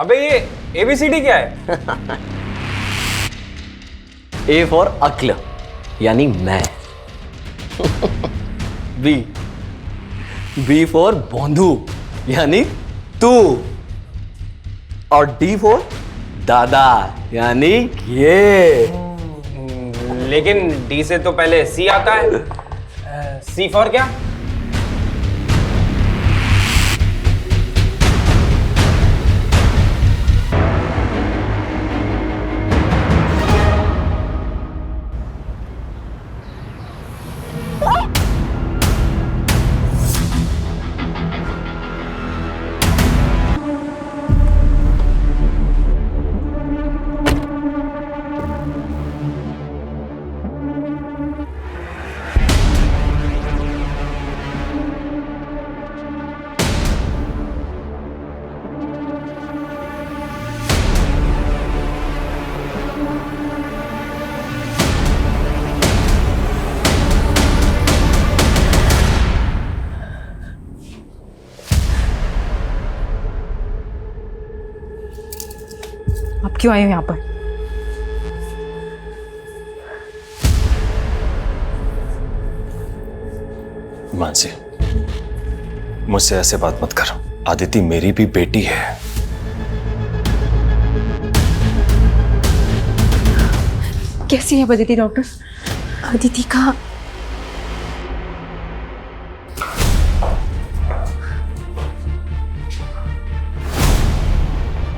अबे ये ABCD क्या है? A फॉर अक्ल यानी मैं। B फॉर बोंधू यानी तू। और D फॉर दादा यानी ये। लेकिन D से तो पहले C आता है। C फॉर क्या? आप क्यों आए हो यहाँ पर? मानसी, मुझसे ऐसे बात मत कर। आदिति मेरी भी बेटी है। कैसी है अदिति डॉक्टर? अदिति का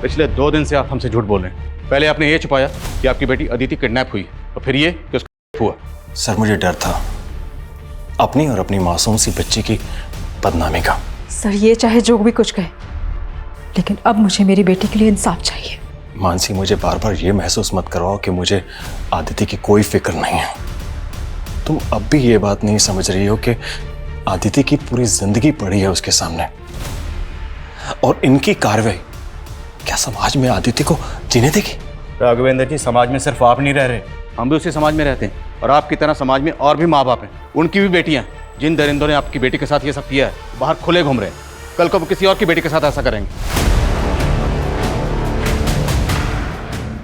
पिछले 2 दिन से आप हमसे झूठ बोल रहे हैं। पहले आपने ये छुपाया कि आपकी बेटी अदिति किडनैप हुई और फिर ये कि उसका हुआ। सर मुझे डर था अपनी और अपनी मासूम सी बच्ची की बदनामी का। सर ये चाहे जो भी कुछ कहे, लेकिन अब मुझे मेरी बेटी के लिए इंसाफ चाहिए। मानसी, मुझे बार बार ये महसूस मत करवाओ कि मुझे आदिति की कोई फिक्र नहीं है। तुम अब भी ये बात नहीं समझ रही हो कि आदिति की पूरी जिंदगी पड़ी है उसके सामने, और इनकी कार्रवाई क्या समाज में आदिति को जीने देगी? राघवेंद्र जी, समाज में सिर्फ आप नहीं रह रहे, हम भी उसी समाज में रहते हैं। और आपकी तरह समाज में और भी माँ बाप हैं, उनकी भी बेटियां। जिन दरिंदों ने आपकी बेटी के साथ ये सब किया है, बाहर खुले घूम रहे हैं। कल को वो किसी और की बेटी के साथ ऐसा करेंगे।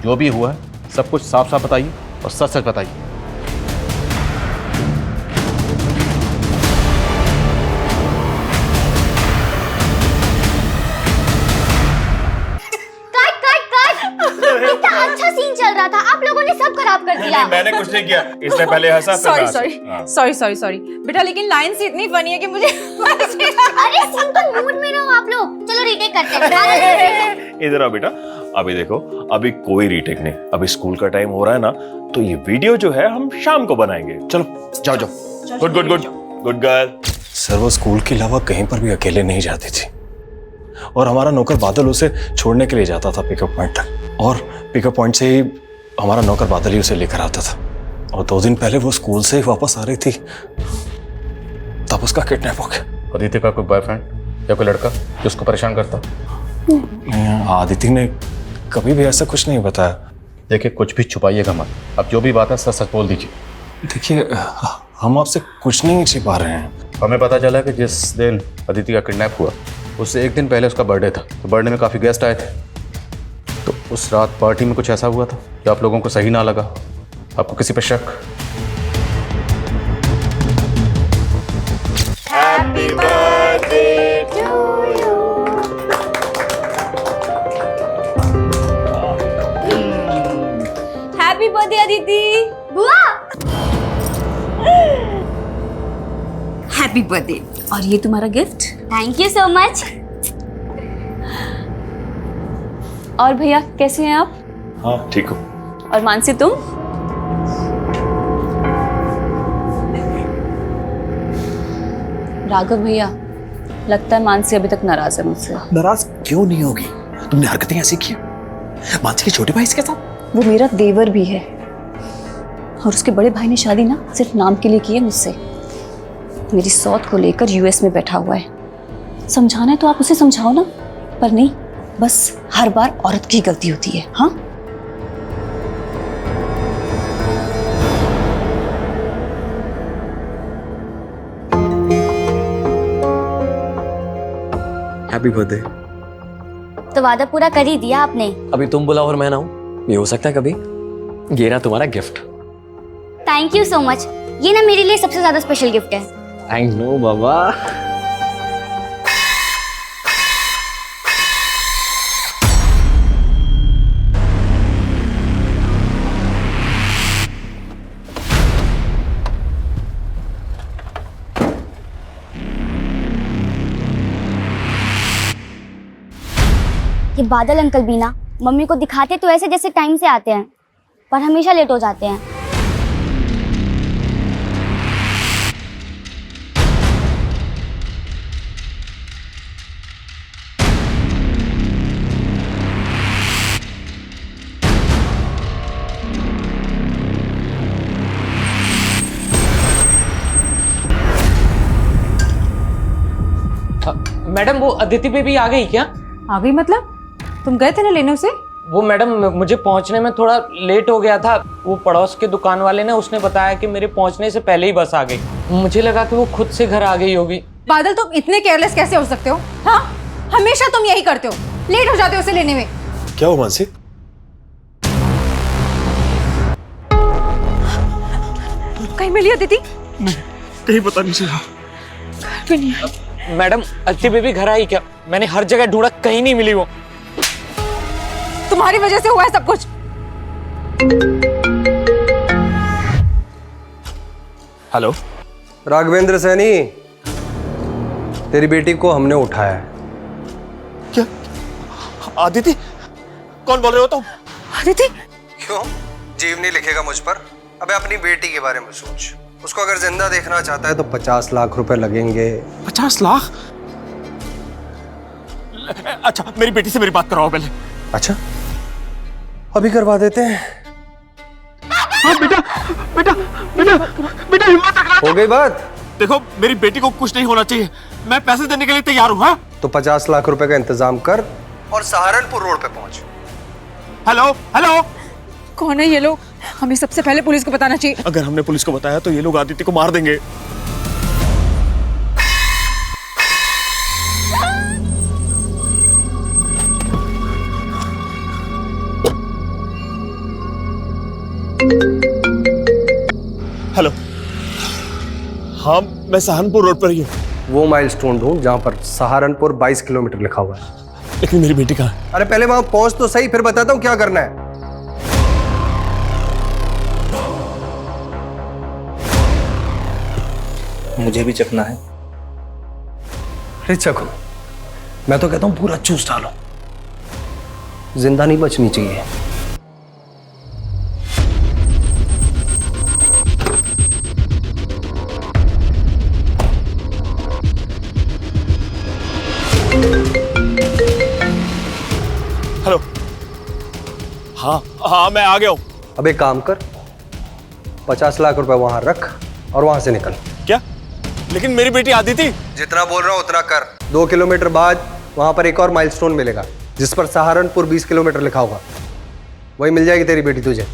जो भी हुआ है सब कुछ साफ साफ बताइए और सच सच बताइए। इतना अच्छा सीन चल रहा था, आप लोगों ने सब खराब कर दिया। मैंने कुछ नहीं किया, इसने पहले हंसा फिर सॉरी बेटा, लेकिन लाइन से इतनी फनी है कि मुझे अरे सिंपल मूड में रहो आप लोग। चलो रीटेक करते हैं। इधर आओ बेटा। अभी देखो, अभी कोई रीटेक नहीं, अभी स्कूल का टाइम हो रहा है ना, तो ये वीडियो जो है हम शाम को बनाएंगे। चलो जाओ जाओ। Good good good good girl. Sir वो स्कूल के अलावा कहीं पर भी अकेले नहीं जाती थी, और हमारा नौकर बादल उसे छोड़ने के लिए जाता था पिकअप पॉइंट तक, और पिकअप पॉइंट से ही हमारा नौकर बादल ही उसे लेकर आता था। और 2 दिन पहले वो स्कूल से ही वापस आ रही थी, तब उसका किडनैप हो गया। अदिति का कोई बॉयफ्रेंड या कोई लड़का जो उसको परेशान करता? नहीं, आदिति ने कभी भी ऐसा कुछ नहीं बताया। देखिए, कुछ भी छुपाइएगा मत। अब जो भी बात है सच सच बोल दीजिए। देखिए, हम आपसे कुछ नहीं छिपा रहे हैं। हमें पता चला कि जिस दिन अदिति का किडनैप हुआ उससे 1 दिन पहले उसका बर्थडे था, तो बर्थडे में काफ़ी गेस्ट आए थे। तो उस रात पार्टी में कुछ ऐसा हुआ था जो आप लोगों को सही ना लगा? आपको किसी पर शक? Happy birthday to you. Happy birthday Aditi. बुआ हैप्पी बर्थडे, और ये तुम्हारा गिफ्ट। Thank you so much. और भैया कैसे हैं आप? हाँ ठीक हो। और मानसी तुम? राघव भैया, लगता है मानसी अभी तक नाराज है मुझसे। नाराज क्यों नहीं होगी? तुमने हरकतें ऐसी की मानसी के छोटे भाई इसके साथ। वो मेरा देवर भी है, और उसके बड़े भाई ने शादी ना सिर्फ नाम के लिए की है मुझसे। मेरी सौत को लेकर यूएस में बैठा हुआ है। समझाना है तो आप उसे समझाओ ना, पर नहीं, बस हर बार औरत की गलती होती है। हाँ, हैप्पी बर्थडे। तो वादा पूरा कर ही दिया आपने। अभी तुम बुलाओ और मैं ना हूं, ये हो सकता है कभी। ये रहा तुम्हारा गिफ्ट। Thank you so much. ये ना मेरे लिए सबसे ज्यादा स्पेशल गिफ्ट है। आई नो बाबा। ये बादल अंकल भी ना मम्मी को दिखाते तो ऐसे जैसे टाइम से आते हैं, पर हमेशा लेट हो जाते हैं। मैडम वो अदिति बेबी आ गई क्या? आ गई मतलब? तुम गए थे ना लेने उसे? वो मैडम मुझे पहुंचने में थोड़ा लेट हो गया था। वो पड़ोस के दुकान वाले ने उसने बताया कि मेरे पहुंचने से पहले ही बस आ गई। मुझे लगा कि वो खुद से घर आ गई होगी। बादल तुम इतने केयरलेस कैसे हो सकते हो? हाँ, हमेशा तुम यही करते हो, लेट हो जाते हो उसे लेने में। क्या हुआ मानसी? कहीं मिली अदिति? कहीं पता नहीं चला। घर पे नहीं आई। मैडम अदिति बेबी घर आई क्या? मैंने हर जगह ढूंढा, कहीं नहीं मिली वो। तुम्हारी वजह से हुआ है सब कुछ। हेलो राघवेंद्र सैनी, तेरी बेटी को हमने उठाया है। क्या? आदिति? कौन बोल रहे हो तुम? अदिति? क्यों? जीव नहीं लिखेगा मुझ पर? अबे अपनी बेटी के बारे में सोच। उसको अगर जिंदा देखना चाहता है तो 50 लाख रुपए लगेंगे। 50 लाख? अच्छा मेरी बेटी से मेरी बात कराओ पहले। अच्छा, अभी करवा देते हैं। हाँ बेटा बेटा बेटा बेटा हिम्मत रखना। हो गई बात? देखो मेरी बेटी को कुछ नहीं होना चाहिए, मैं पैसे देने के लिए तैयार हूँ। हाँ तो 50 लाख रुपए का इंतजाम कर और सहारनपुर रोड पे पहुंच। हेलो हेलो, कौन है ये लोग? हमें सबसे पहले पुलिस को बताना चाहिए। अगर हमने पुलिस को बताया तो ये लोग आदित्य को मार देंगे। हेलो, हाँ मैं सहारनपुर रोड पर ही हूँ। वो माइलस्टोन ढूंढ जहां पर सहारनपुर 22 किलोमीटर लिखा हुआ है। लेकिन मेरी बेटी कहाँ है? अरे पहले वहां पहुंच तो सही, फिर बताता हूं क्या करना है। मुझे भी चखना है। अरे चखो, मैं तो कहता हूं पूरा चूस डालो, जिंदा नहीं बचनी चाहिए। हेलो, हाँ हाँ मैं आ गया हूँ। अब एक काम कर, 50 लाख रुपए वहां रख और वहां से निकल। क्या? लेकिन मेरी बेटी आदिति। जितना बोल रहा हूं उतना कर। 2 किलोमीटर बाद वहां पर एक और माइलस्टोन मिलेगा जिस पर सहारनपुर 20 किलोमीटर लिखा होगा। वही मिल जाएगी तेरी बेटी तुझे।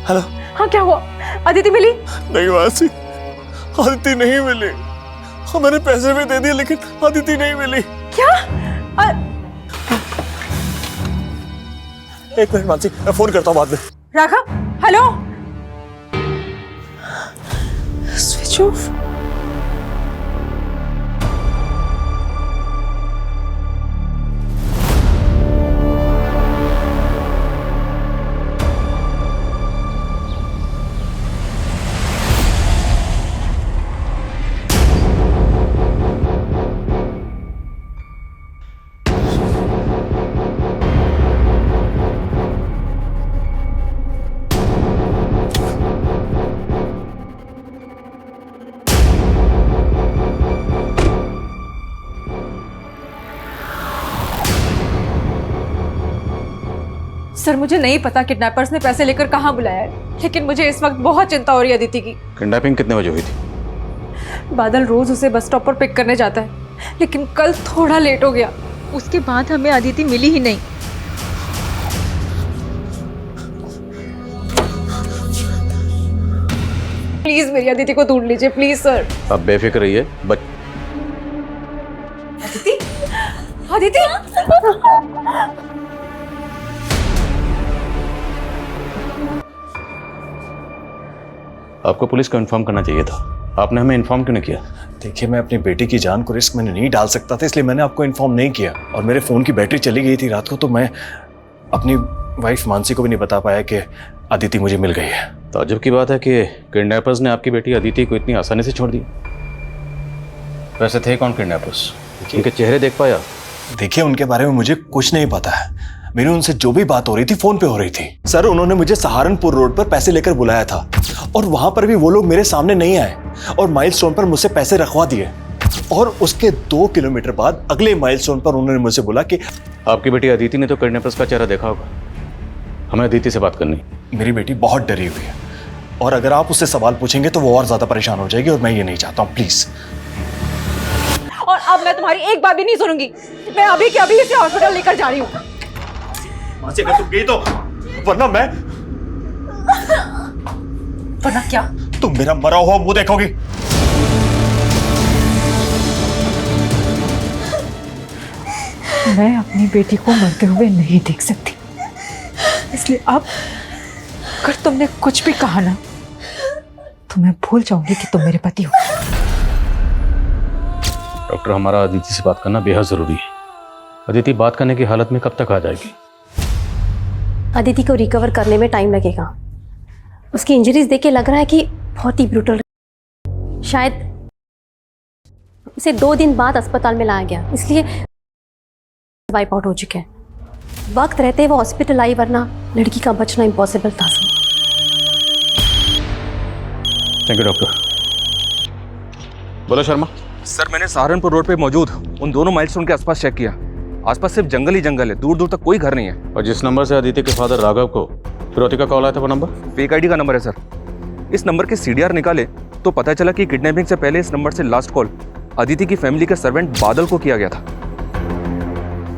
हेलो, हाँ क्या हुआ? अदिति मिली? नहीं मासी, आदिति नहीं मिली। हाँ मैंने पैसे भी दे दिए लेकिन आदिति नहीं मिली। क्या? एक मिनट मासी, मैं फोन करता हूँ बाद में। Raghav, hello? Switch off. Sir मुझे नहीं पता किडनैपर्स ने पैसे लेकर कहाँ बुलाया है, लेकिन मुझे इस वक्त बहुत चिंता हो रही है अदिति की। किडनैपिंग कितने बजे हुई थी? बादल रोज उसे बस स्टॉप पर पिक करने जाता है, लेकिन कल थोड़ा लेट हो गया। उसके बाद हमें अदिति मिली ही नहीं। प्लीज मेरी अदिति को ढूंढ लीजिए, प्लीज सर। आप बेफिक्र रहिए। अदिति, अदिति। आपको पुलिस को इन्फॉर्म करना चाहिए था, आपने हमें इन्फॉर्म क्यों नहीं किया? देखिए, मैं अपनी बेटी की जान को रिस्क में नहीं डाल सकता था, इसलिए मैंने आपको इन्फॉर्म नहीं किया। और मेरे फ़ोन की बैटरी चली गई थी रात को, तो मैं अपनी वाइफ मानसी को भी नहीं बता पाया कि अदिति मुझे मिल गई है। ताज्जुब की बात है कि किडनैपर्स ने आपकी बेटी अदिति को इतनी आसानी से छोड़ दी। वैसे थे कौन किडनैपर्स? उनके चेहरे देख पाया? देखिए, उनके बारे में मुझे कुछ नहीं पता है। मेरी उनसे जो भी बात हो रही थी फोन पे हो रही थी। सर, उन्होंने मुझे सहारनपुर रोड पर पैसे लेकर बुलाया था और वहां पर भी वो लोग मेरे सामने नहीं आए और माइलस्टोन पर मुझसे पैसे रखवा दिए। और उसके 2 किलोमीटर बाद अगले माइलस्टोन पर उन्होंने मुझसे बोला कि आपकी बेटी अदिति ने तो किडनैपर्स का चेहरा देखा होगा, हमें अदिति से बात करनी। मेरी बेटी बहुत डरी हुई है और अगर आप उससे सवाल पूछेंगे तो वो और ज्यादा परेशान हो जाएगी और मैं ये नहीं चाहता हूँ। प्लीज। और अब मैं तुम्हारी एक बात भी नहीं सुनूंगी। मैं अभी के अभी इसे हॉस्पिटल लेकर जा रही हूँ। मासी, अगर तुम गई तो वरना मैं। वरना क्या? तुम मेरा मरा हुआ मुंह देखोगी। मैं अपनी बेटी को मरते हुए नहीं देख सकती, इसलिए अब अगर तुमने कुछ भी कहा ना तो मैं भूल जाऊंगी कि तुम मेरे पति हो। डॉक्टर, हमारा अदिति से बात करना बेहद जरूरी है। अदिति बात करने की हालत में कब तक आ जाएगी? अदिति को रिकवर करने में टाइम लगेगा। उसकी इंजरीज देख के लग रहा है कि बहुत ही ब्रूटल। शायद उसे 2 दिन बाद अस्पताल में लाया गया, इसलिए वाइप आउट हो चुके हैं। वक्त रहते वो हॉस्पिटल आई, वरना लड़की का बचना इम्पॉसिबल था। Thank you doctor. बोलो शर्मा। सर, मैंने सहारनपुर रोड पे मौजूद उन दोनों माइलस्टोन के आसपास चेक किया। आसपास सिर्फ जंगल ही जंगल है, दूर दूर तक कोई घर नहीं है। और जिस नंबर से अदिति के फादर राघव को फिरौती का कॉल आया था, वो नंबर फेक आईडी का नंबर है सर। इस नंबर के सीडीआर निकाले तो पता चला कि किडनैपिंग से पहले इस नंबर से लास्ट कॉल अदिति की फैमिली के सर्वेंट बादल को किया गया था।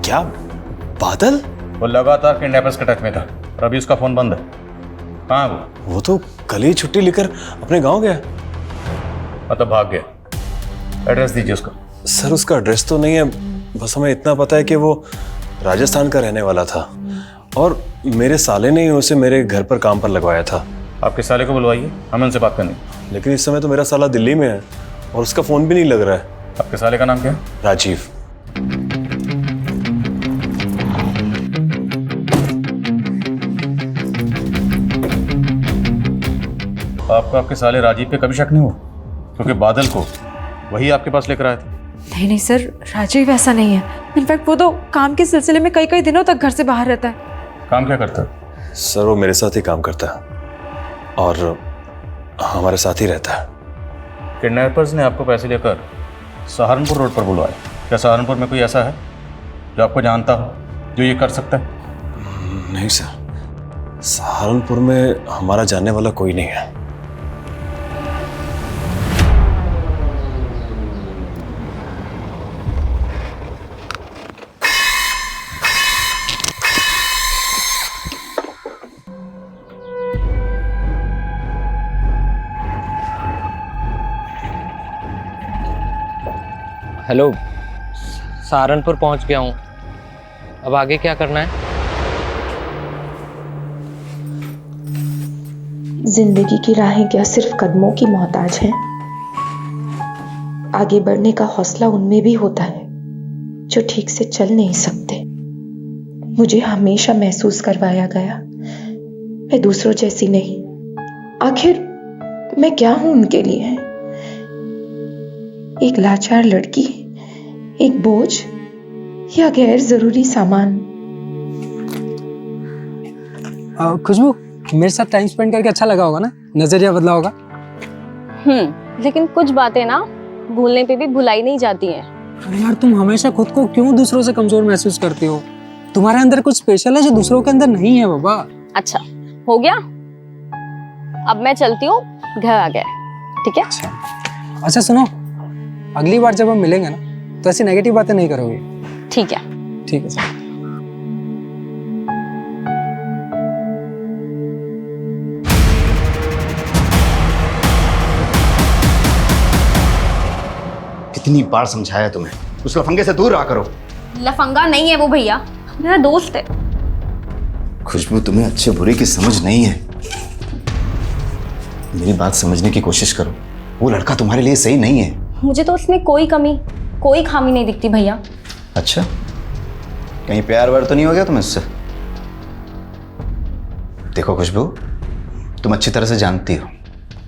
क्या बादल? वो लगातार किडनैपर्स के टच में था और अभी उसका फोन बंद है। कहाँ है वो? वो तो कल ही छुट्टी लेकर अपने गांव गया। मतलब भाग गया। एड्रेस दीजिए उसका। सर, उसका एड्रेस तो नहीं है, बस हमें इतना पता है कि वो राजस्थान का रहने वाला था और मेरे साले ने ही उसे मेरे घर पर काम पर लगवाया था। आपके साले को बुलवाइए, हमें उनसे बात करनी। लेकिन इस समय तो मेरा साला दिल्ली में है और उसका फोन भी नहीं लग रहा है। आपके साले का नाम क्या है? राजीव। आपको आपके साले राजीव पे कभी शक नहीं हुआ? क्योंकि बादल को वही आपके पास लेकर आए थे। नहीं नहीं सर, राजीव ऐसा नहीं है। इनफैक्ट वो तो काम के सिलसिले में कई कई दिनों तक घर से बाहर रहता है। काम क्या करता है? सर, वो मेरे साथ ही काम करता है और हमारे साथ ही रहता है। किडनैपर्स ने आपको पैसे लेकर सहारनपुर रोड पर बुलवाया। क्या सहारनपुर में कोई ऐसा है जो आपको जानता हो, जो ये कर सकता है? नहीं सर, सहारनपुर में हमारा जानने वाला कोई नहीं है। हेलो, सहारनपुर पहुंच गया हूँ। अब आगे क्या करना है? जिंदगी की राहें क्या सिर्फ कदमों की मोहताज हैं? आगे बढ़ने का हौसला उनमें भी होता है जो ठीक से चल नहीं सकते। मुझे हमेशा महसूस करवाया गया मैं दूसरों जैसी नहीं। आखिर मैं क्या हूं उनके लिए? एक लाचार लड़की, एक बोझ या गैर जरूरी सामान? खुशबू, मेरे साथ टाइम स्पेंड करके अच्छा लगा होगा ना? नजरिया बदला होगा। लेकिन कुछ बातें ना भूलने पे भी भुलाई नहीं जाती हैं। अरे यार, तुम हमेशा खुद को क्यों दूसरों से कमजोर महसूस करती हो? तुम्हारे अंदर कुछ स्पेशल है जो दूसरों के अंदर नहीं है बाबा। अच्छा हो गया, अब मैं चलती हूँ, घर आ गया, ठीक है? अच्छा सुनो, अगली बार जब हम मिलेंगे ना तो ऐसी नेगेटिव बातें नहीं करोगे। ठीक है। ठीक है सर। कितनी बार समझाया तुम्हें, उस लफंगे से दूर रहा करो। लफंगा नहीं है वो भैया, मेरा दोस्त है। खुशबू, तुम्हें अच्छे बुरे की समझ नहीं है। मेरी बात समझने की कोशिश करो, वो लड़का तुम्हारे लिए सही नहीं है। मुझे तो उसमें कोई कमी, कोई खामी नहीं दिखती भैया। अच्छा, कहीं प्यार व्यार तो नहीं हो गया तुम्हें उससे? देखो खुशबू, तुम अच्छी तरह से जानती हो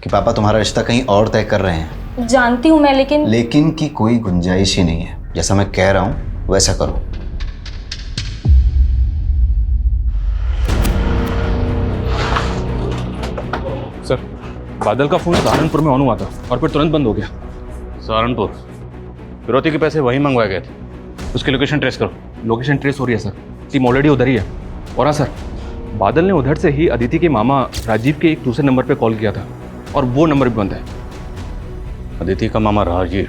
कि पापा तुम्हारा रिश्ता कहीं और तय कर रहे हैं। जानती हूँ मैं, लेकिन की कोई गुंजाइश ही नहीं है। जैसा मैं कह रहा हूं वैसा करो। सर, बादल का फोन सहारनपुर में ऑन हुआ था और फिर तुरंत बंद हो गया। सहारनपुर? फिरौती के पैसे वहीं मंगवाए गए थे। उसकी लोकेशन ट्रेस करो। लोकेशन ट्रेस हो रही है सर, टीम ऑलरेडी उधर ही है। और हाँ सर, बादल ने उधर से ही अदिति के मामा राजीव के एक दूसरे नंबर पे कॉल किया था और वो नंबर भी बंद है। अदिति का मामा राजीव?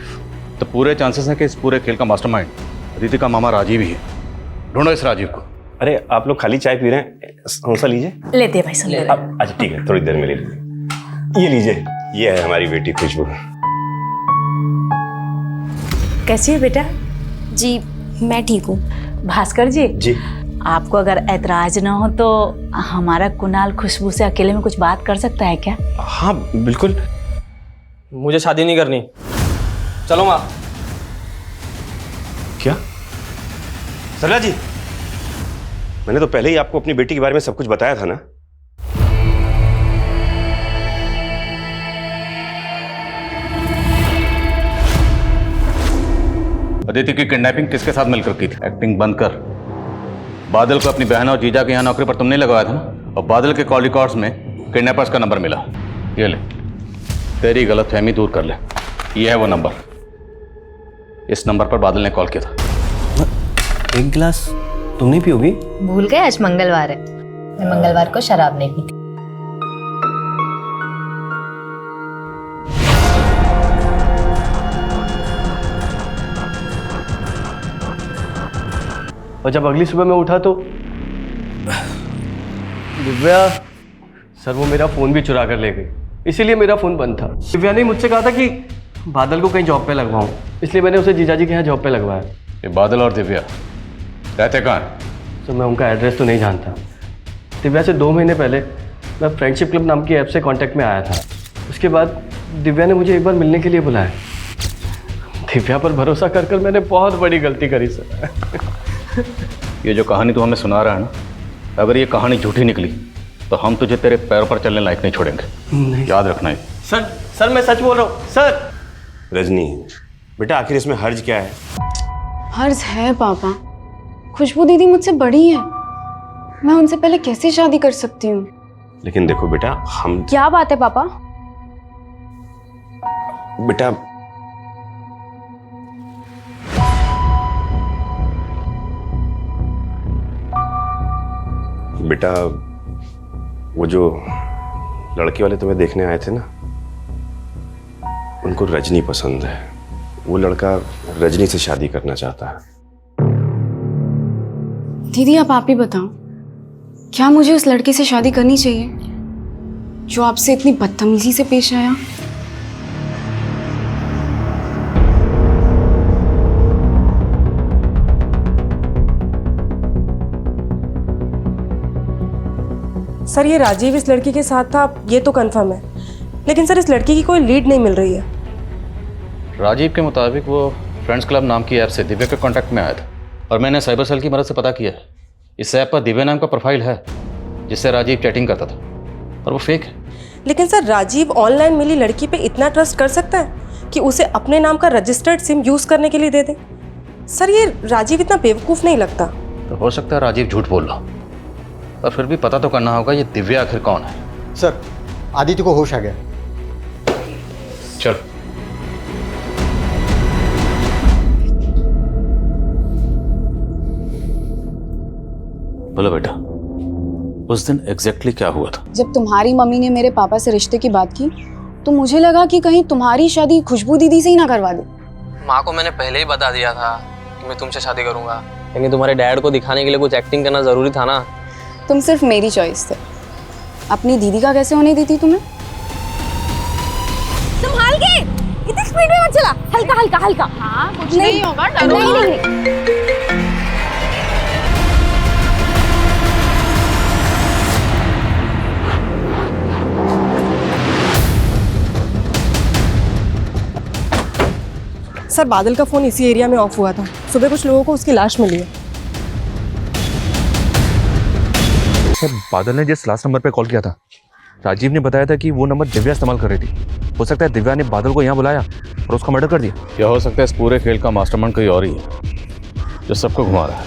तो पूरे चांसेस हैं कि इस पूरे खेल का मास्टरमाइंड अदिति का मामा राजीव ही है। ढूंढो इस राजीव को। अरे आप लोग खाली चाय पी रहे हैं, समोसा लीजिए। लेते भाई सब। अच्छा ठीक है, थोड़ी देर में ले लीजिए। ये लीजिए, ये है हमारी बेटी खुशबू। कैसी है बेटा? जी मैं ठीक हूँ। भास्कर जी, जी आपको अगर ऐतराज ना हो तो हमारा कुणाल खुशबू से अकेले में कुछ बात कर सकता है क्या? हाँ बिल्कुल। मुझे शादी नहीं करनी। चलो माँ। क्या सरला जी, मैंने तो पहले ही आपको अपनी बेटी के बारे में सब कुछ बताया था ना। अदिति की किडनैपिंग किसके साथ मिलकर की थी? एक्टिंग बंद कर। बादल को अपनी बहन और जीजा के यहाँ नौकरी पर तुमने लगवाया था ना, और बादल के कॉल रिकॉर्ड्स में किडनैपर्स का नंबर मिला। ये ले, तेरी गलतफहमी दूर कर ले। ये है वो नंबर, इस नंबर पर बादल ने कॉल किया था। एक गिलास तुम नहीं पियोगी? भूल गए आज मंगलवार है, मैं मंगलवार को शराब नहीं पीती। और जब अगली सुबह मैं उठा तो दिव्या सर वो मेरा फ़ोन भी चुरा कर ले गई, इसीलिए मेरा फ़ोन बंद था। दिव्या ने मुझसे कहा था कि बादल को कहीं जॉब पे लगवाऊं, इसलिए मैंने उसे जीजाजी के यहाँ जॉब पे लगवाया। ये बादल और दिव्या रहते कहाँ हैं? सर मैं उनका एड्रेस तो नहीं जानता। दिव्या से 2 महीने पहले मैं फ्रेंडशिप क्लब नाम की ऐप से कांटेक्ट में आया था। उसके बाद दिव्या ने मुझे एक बार मिलने के लिए बुलाया। दिव्या पर भरोसा कर कर मैंने बहुत बड़ी गलती करी सर। ये जो कहानी तू हमें सुना रहा है ना, अगर ये कहानी झूठी निकली तो हम तुझे तेरे पैरों पर चलने लायक नहीं छोड़ेंगे। नहीं। याद रखना है। सर मैं सच बोल रहा हूँ सर। रजनी बेटा, आखिर इसमें हर्ज क्या है? हर्ज है पापा, खुशबू दीदी मुझसे बड़ी है, मैं उनसे पहले कैसे शादी कर सकती हूँ? लेकिन देखो बेटा, हम क्या बात है पापा? बेटा बेटा वो जो लड़के वाले तुम्हें देखने आए थे ना, उनको रजनी पसंद है। वो लड़का रजनी से शादी करना चाहता है। दीदी आप ही बताओ, क्या मुझे उस लड़के से शादी करनी चाहिए जो आपसे इतनी बदतमीजी से पेश आया? सर ये राजीव इस लड़की के साथ था, ये तो कंफर्म है, लेकिन सर इस लड़की की कोई लीड नहीं मिल रही है। राजीव के मुताबिक वो फ्रेंड्स क्लब नाम की ऐप से दिव्या के कांटेक्ट में आया था, और मैंने साइबर सेल की मदद से पता किया है इस ऐप पर दिव्या नाम का प्रोफाइल है जिससे राजीव चैटिंग करता था, और वो फेक है। लेकिन सर राजीव ऑनलाइन मिली लड़की पे इतना ट्रस्ट कर सकता है कि उसे अपने नाम का रजिस्टर्ड सिम यूज़ करने के लिए दे दे? सर ये राजीव इतना बेवकूफ़ नहीं लगता। तो हो सकता है राजीव झूठ बोल रहा, पर फिर भी पता तो करना होगा ये दिव्या आखिर कौन है। सर आदित्य को होश आ गया। चल। बोलो बेटा, उस दिन एग्जैक्टली क्या हुआ था? जब तुम्हारी मम्मी ने मेरे पापा से रिश्ते की बात की तो मुझे लगा कि कहीं तुम्हारी शादी खुशबू दीदी से ही ना करवा दे। माँ को मैंने पहले ही बता दिया था कि मैं तुमसे शादी करूंगा, लेकिन तुम्हारे डैड को दिखाने के लिए कुछ एक्टिंग करना जरूरी था ना। तुम सिर्फ मेरी चॉइस थे, अपनी दीदी का कैसे होने दी थी तुम्हें? संभाल के, इतनी स्पीड में मत चला, हल्का हल्का हल्का। हाँ कुछ नहीं होगा, डरो नहीं। सर बादल का फोन इसी एरिया में ऑफ हुआ था। सुबह कुछ लोगों को उसकी लाश मिली है। सर बादल ने जिस लास्ट नंबर पे कॉल किया था, राजीव ने बताया था कि वो नंबर दिव्या इस्तेमाल कर रही थी। हो सकता है दिव्या ने बादल को यहाँ बुलाया और उसका मर्डर कर दिया। या हो सकता है इस पूरे खेल का मास्टरमाइंड कोई और ही है जो सबको घुमा रहा है।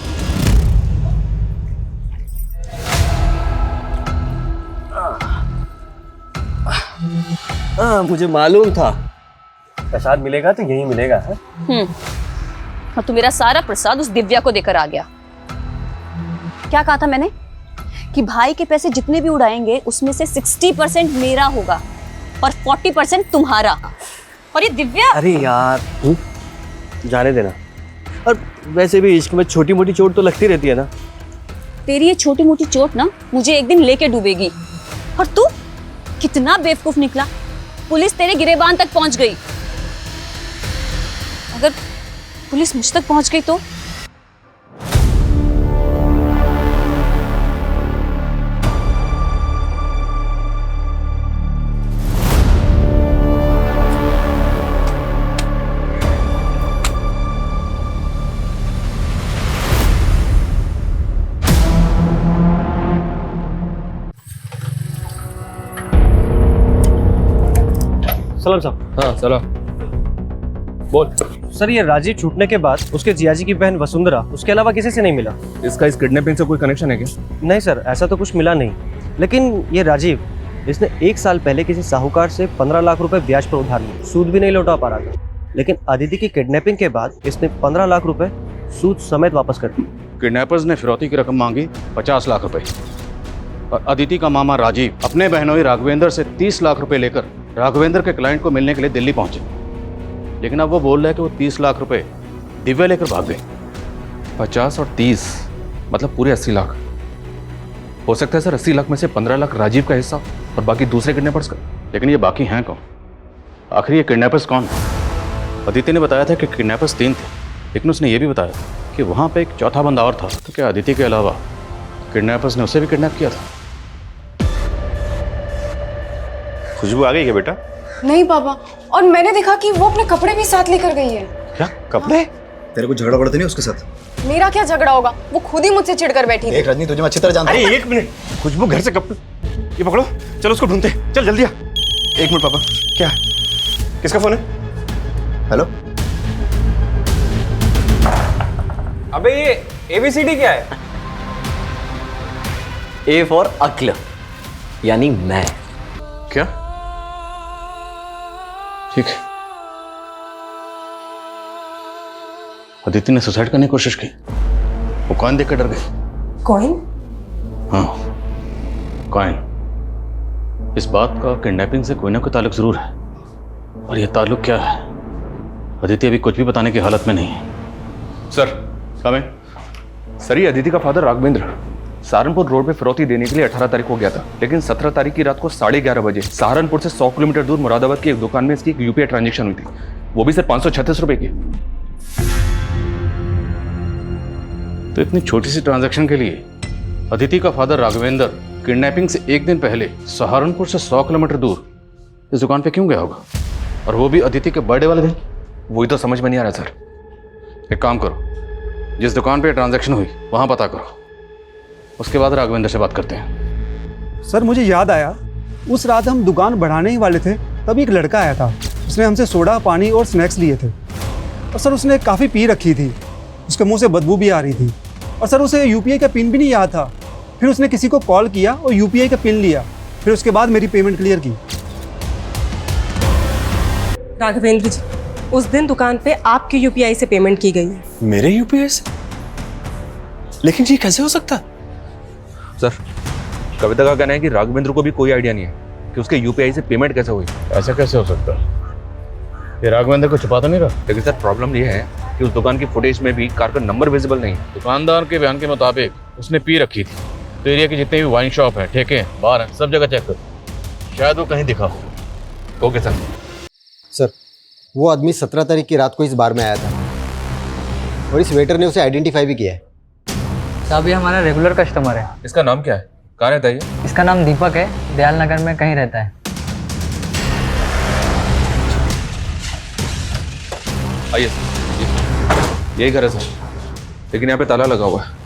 मुझे मालूम था प्रसाद मिलेगा तो यही मिलेगा। और तू मेरा सारा प्रसाद उस दिव्या को देकर आ गया। क्या कहा था मैंने कि भाई के पैसे जितने भी उड़ाएंगे उसमें से 60% मेरा होगा और 40% तुम्हारा। और ये दिव्या, अरे यार जाने देना। और वैसे भी इश्क में छोटी मोटी चोट तो लगती रहती है ना। तेरी ये छोटी मोटी चोट ना मुझे एक दिन लेके डूबेगी। और तू कितना बेवकूफ निकला, पुलिस तेरे गिरेबान तक पहुंच गई। अगर पुलिस मुझ तक पहुंच गई तो? सलाम साहब। हाँ सलाम। बोल। सर ये राजीव छूटने के बाद उसके जियाजी की बहन वसुंधरा, उसके अलावा किसी से नहीं मिला। इसका इस किडनैपिंग से कोई कनेक्शन है क्या? नहीं सर, ऐसा तो कुछ मिला नहीं। लेकिन ये राजीव, इसने 1 साल पहले किसी साहूकार से 15 लाख रुपए ब्याज पर उधार लिए, सूद भी नहीं लौटा पा रहा था। लेकिन अदिति की किडनैपिंग के बाद इसने 15 लाख रुपए सूद समेत वापस कर दिए। किडनैपर्स ने फिरौती की रकम मांगी 50 लाख रुपए और अदिति का मामा राजीव अपने बहनोई राघवेंद्र से 30 लाख रुपए लेकर राघवेंद्र के क्लाइंट को मिलने के लिए दिल्ली पहुंचे। लेकिन अब वो बोल रहा है कि वो 30 लाख रुपए दिव्या लेकर भाग गई। 50 और 30 मतलब पूरे 80 लाख। हो सकता है सर 80 लाख में से 15 लाख राजीव का हिस्सा और बाकी दूसरे किडनैपर्स का। लेकिन ये बाकी हैं कौन? आखिर ये किडनैपर्स कौन है? अदिति ने बताया था कि किडनैपर्स 3 थे, लेकिन उसने ये भी बताया कि वहाँ पे एक चौथा बंदा और था। तो क्या अदिति के अलावा किडनैपर्स ने उसे भी किडनैप किया था? खुशबू आ गई क्या बेटा? नहीं पापा, और मैंने देखा कि वो अपने कपड़े भी साथ लेकर गई है। क्या कपड़े? तेरे को झगड़ा पड़ता नहीं उसके साथ? मेरा क्या झगड़ा होगा, वो खुद ही मुझसे चिढ़कर बैठी थी। एक रजनी, तुझे मैं अच्छी तरह जानता हूं। अरे 1 मिनट, खुशबू घर से कपड़े, ये पकड़ो, चलो उसको ढूंढते, चल जल्दी आ। 1 मिनट पापा, क्या किसका फोन है? हेलो। अबे ये ABCD क्या है? A फॉर अक्ल, यानी मैं। क्या? ठीक है। अदिति ने सुसाइड करने की कोशिश की, वो कॉइन देखकर डर गई। कॉइन? हाँ कॉइन। इस बात का किडनैपिंग से कोई ना कोई ताल्लुक जरूर है, और यह ताल्लुक क्या है अदिति अभी कुछ भी बताने की हालत में नहीं है। सर कम इन। सर ये अदिति का फादर राघवेंद्र सहारनपुर रोड पे फिरौती देने के लिए 18 तारीख को गया था, लेकिन 17 तारीख की रात को 11:30 बजे सहारनपुर से 100 किलोमीटर दूर मुरादाबाद की एक दुकान में इसकी एक UPI ट्रांजेक्शन हुई थी, वो भी सिर्फ 536 रुपए की। तो इतनी छोटी सी ट्रांजैक्शन के लिए अदिति का फादर राघवेंद्र किडनैपिंग से 1 दिन पहले सहारनपुर से 100 किलोमीटर दूर इस दुकान पे क्यों गया होगा, और वो भी अदिति के बर्थडे वाले दिन? वही तो समझ में नहीं आ रहा सर। एक काम करो, जिस दुकान पे ट्रांजैक्शन हुई वहां पता करो, उसके बाद राघवेंद्र से बात करते हैं। सर मुझे याद आया, उस रात हम दुकान बढ़ाने ही वाले थे, तभी एक लड़का आया था। उसने हमसे सोडा, पानी और स्नैक्स लिए थे। और सर उसने काफ़ी पी रखी थी, उसके मुंह से बदबू भी आ रही थी। और सर उसे UPI का पिन भी नहीं याद था। फिर उसने किसी को कॉल किया और UPI का पिन लिया, फिर उसके बाद मेरी पेमेंट क्लियर की। राघवेंद्र जी, उस दिन दुकान पे आपकी UPI से पेमेंट की गई है। मेरे UPI से? लेकिन ये कैसे हो सकता? सर, कविता का कहना है कि राघवेंद्र को भी कोई आइडिया नहीं है कि उसके यूपीआई से पेमेंट कैसे हुई। ऐसा कैसे हो सकता है? ये राघवेंद्र को छुपा तो नहीं रहा? लेकिन सर प्रॉब्लम ये है कि उस दुकान की फुटेज में भी कार का नंबर विजिबल नहीं है। दुकानदार के बयान के मुताबिक उसने पी रखी थी। तो एरिया के जितने भी वाइन शॉप है, ठेके, बार हैं, सब जगह चेक करो, शायद वो कहीं दिखा हो। Okay sir. सर, वो आदमी 17 तारीख की रात को इस बार में आया था और इस वेटर ने उसे आइडेंटिफाई भी किया है। साहब ये हमारा रेगुलर कस्टमर है। इसका नाम क्या है? कहाँ रहता है ये? इसका नाम दीपक है, दयाल नगर में कहीं रहता है। आइए, यही घर है सर, लेकिन यहाँ पे ताला लगा हुआ है।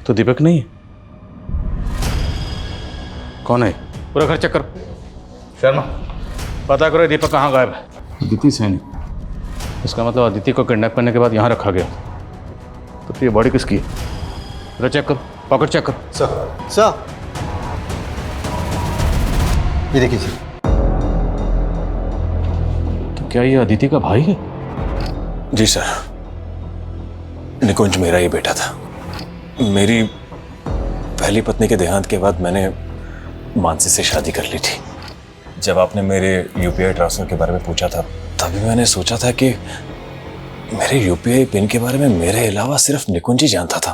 तो दीपक नहीं है? कौन है? पूरा घर चेक करो। शर्मा, पता करो दीपक कहाँ गायब है। अदिति सैनी, इसका मतलब अदिति को किडनैप करने के बाद यहाँ रखा गया। तो ये बॉडी किसकी है? पूरा चेक करो, पॉकेट चेक करो। सर, ये देखिए सर। तो क्या ये अदिति का भाई है? जी सर, निकुंज मेरा ही बेटा था। मेरी पहली पत्नी के देहांत के बाद मैंने मानसी से शादी कर ली थी। जब आपने मेरे यूपीआई ट्रांसफर के बारे में पूछा था, तभी मैंने सोचा था कि मेरे यूपीआई पिन के बारे में मेरे अलावा सिर्फ निकुंज ही जानता था।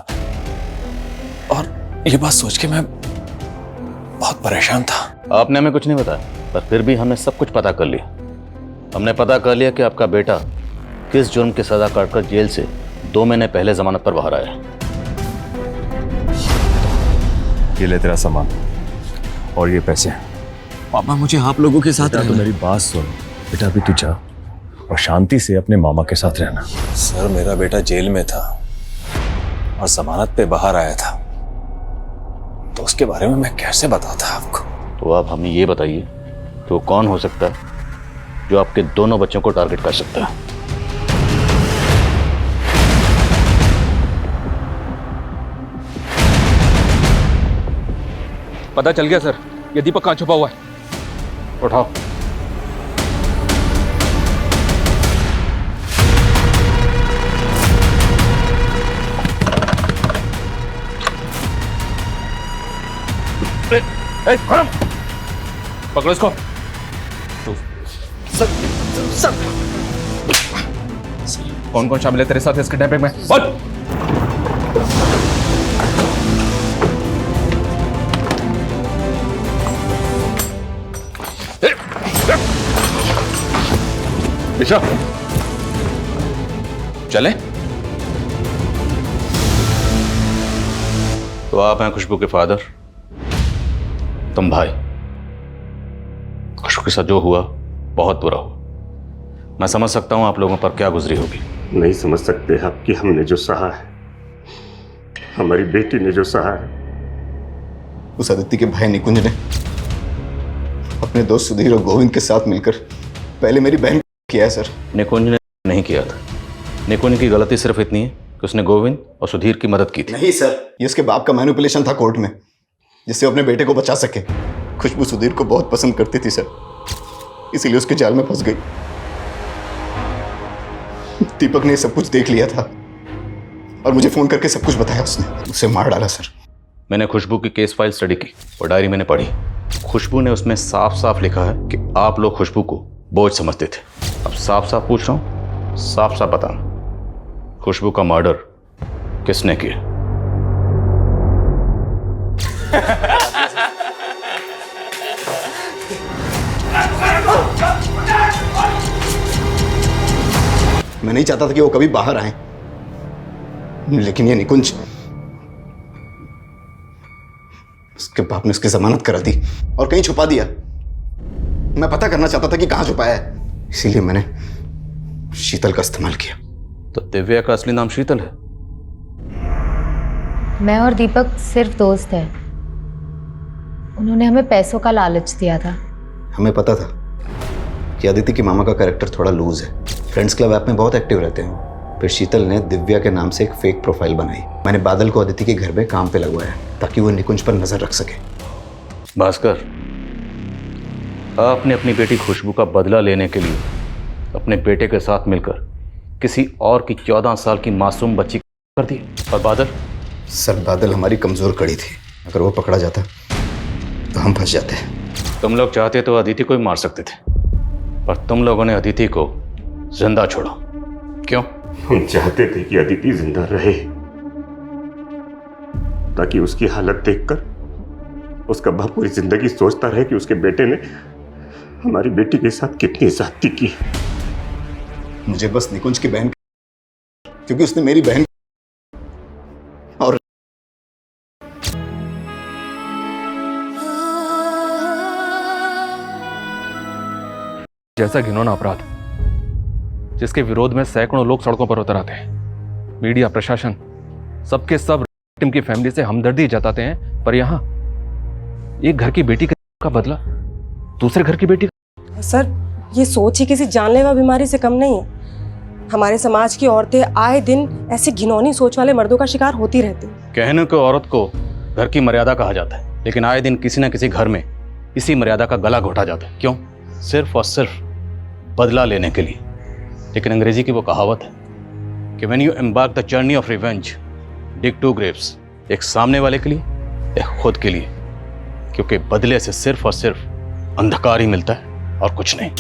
और ये बात सोच के मैं बहुत परेशान था। आपने हमें कुछ नहीं बताया, पर फिर भी हमने सब कुछ पता कर लिया। हमने पता कर लिया कि आपका बेटा किस जुर्म की सजा काटकर जेल से 2 महीने पहले जमानत पर बाहर आया। ये ले तेरा सामान और ये पैसे। पापा मुझे आप लोगों के साथ तो मेरी बात सुन बेटा, अभी तू जा और शांति से अपने मामा के साथ रहना। सर, मेरा बेटा जेल में था और जमानत पे बाहर आया था, तो उसके बारे में मैं कैसे बताता आपको? तो आप हमें ये बताइए कि वो कौन हो सकता है जो आपके दोनों बच्चों को टारगेट कर सकता है? पता चल गया सर, ये दीपक कहाँ छुपा हुआ है। उठाओ। पकड़ो इसको। सर, कौन कौन शामिल है तेरे साथ इसके डैमेज में? बोल। दिशा, चले। तो आप हैं खुशबू के फादर, तुम भाई। खुशबू के साथ जो हुआ बहुत बुरा हुआ। मैं समझ सकता हूं आप लोगों पर क्या गुजरी होगी। नहीं समझ सकते आप कि हमने जो सहा है, हमारी बेटी ने जो सहा है। उस आदित्य के भाई निकुंज ने अपने दोस्त सुधीर और गोविंद के साथ मिलकर पहले मेरी बहन किया है सर। निकुंज ने नहीं किया था। निकुंज की गलती सिर्फ इतनी है कि उसने गोविंद और सुधीर की मदद की थी। नहीं सर, ये उसके बाप का मैनिपुलेशन था कोर्ट में, जिससे अपने बेटे को बचा सके। खुशबू सुधीर को बहुत पसंद करती थी सर, इसीलिए उसके जाल में फंस गई। दीपक ने सब कुछ देख लिया था और मुझे फोन करके सब कुछ बताया। उसने उसे मार डाला सर। मैंने खुशबू की केस फाइल स्टडी की और डायरी मैंने पढ़ी। खुशबू ने उसमें साफ साफ लिखा है कि आप लोग खुशबू को बोझ समझते थे। अब साफ साफ पूछ रहा हूं, साफ साफ बताना, खुशबू का मर्डर किसने किया? मैं नहीं चाहता था कि वो कभी बाहर आए, लेकिन ये निकुंज, उसके बाप ने उसकी जमानत करा दी और कहीं छुपा दिया। मैं पता करना चाहता था कि कहां छुपाया है, इसीलिए मैंने शीतल का इस्तेमाल किया। तो दिव्या का असली नाम शीतल है? मैं और दीपक सिर्फ दोस्त हैं। उन्होंने हमें पैसों का लालच दिया था। हमें पता था कि अदिति की मामा का कैरेक्टर थोड़ा लूज है, फ्रेंड्स क्लब ऐप में बहुत एक्टिव रहते हैं। फिर शीतल ने दिव्या के नाम से एक फेक प्रोफाइल बनाई। मैंने बादल को अदिति के घर में काम पे लगवाया ताकि वो निकुंज पर नजर रख सके। भास्कर, आपने अपनी बेटी खुशबू का बदला लेने के लिए अपने बेटे के साथ मिलकर किसी और की 14 साल की मासूम बच्ची कर दी। और बादल? सर बादल हमारी कमजोर कड़ी थी, अगर वो पकड़ा जाता तो हम फंस जाते। तुम लोग चाहते तो अदिति को ही मार सकते थे, पर तुम लोगों ने अदिति को जिंदा छोड़ा। क्यों? हम चाहते थे कि अदिति जिंदा रहे, ताकि उसकी हालत देखकर उसका बाप पूरी जिंदगी सोचता रहे कि उसके बेटे ने हमारी बेटी के साथ कितनी ज्यादती की। मुझे बस निकुंज की बहन, क्योंकि उसने मेरी बहन और जैसा घिनौना अपराध जिसके विरोध में सैकड़ों लोग सड़कों पर उतर आते हैं, मीडिया, प्रशासन, सबके सब विक्टिम की फैमिली से हमदर्दी जताते हैं, पर यहां एक घर की बेटी का बदला दूसरे घर की बेटी का। सर, ये सोच ही किसी जानलेवा बीमारी से कम नहीं है। हमारे समाज की औरतें आए दिन ऐसे घिनौनी सोच वाले मर्दों का शिकार होती रहती। कहने को औरत को घर की मर्यादा कहा जाता है, लेकिन आए दिन किसी न किसी घर में इसी मर्यादा का गला घोटा जाता है। क्यों? सिर्फ और सिर्फ बदला लेने के लिए। लेकिन अंग्रेजी की वो कहावत है कि when you embark the journey of revenge, dig two graves, एक सामने वाले के लिए, एक खुद के लिए, क्योंकि बदले से सिर्फ और सिर्फ अंधकार ही मिलता है और कुछ नहीं।